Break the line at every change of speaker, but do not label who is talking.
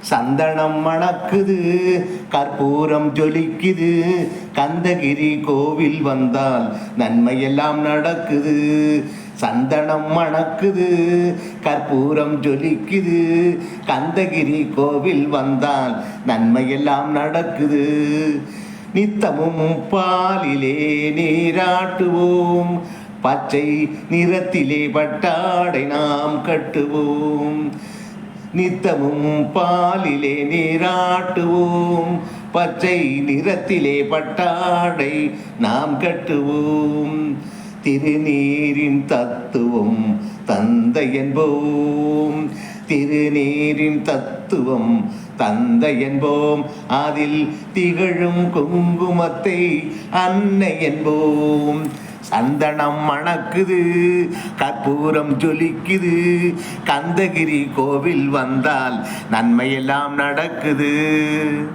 சந்தனம் மணக்குது, கற்பூரம் ஜொலிக்குது, கந்தகிரி கோவில் வந்தால் நன்மையெல்லாம் நடக்குது. சந்தனம் மணக்குது, கற்பூரம் ஜொலிக்குது, கந்தகிரி கோவில் வந்தால் நன்மையெல்லாம் நடக்குது. நித்தமும் பாலிலே நீராட்டுவோம், பச்சை நிறத்திலே பட்டாடை நாம் கட்டுவோம். நித்தமும் பாலிலே நீராட்டுவோம், பச்சை நிறத்திலே பட்டாடை நாம் கட்டுவோம். திருநீரின் தத்துவம் தந்தை என்போம், திருநீரின் தத்துவம் தந்தை என்போம். அதில் திகழும் குங்குமத்தை அன்னை என்போம். சந்தனம் மணக்குது, கற்பூரம் ஜொலிக்குது, கந்தகிரி கோவில் வந்தால் நன்மையெல்லாம் நடக்குது.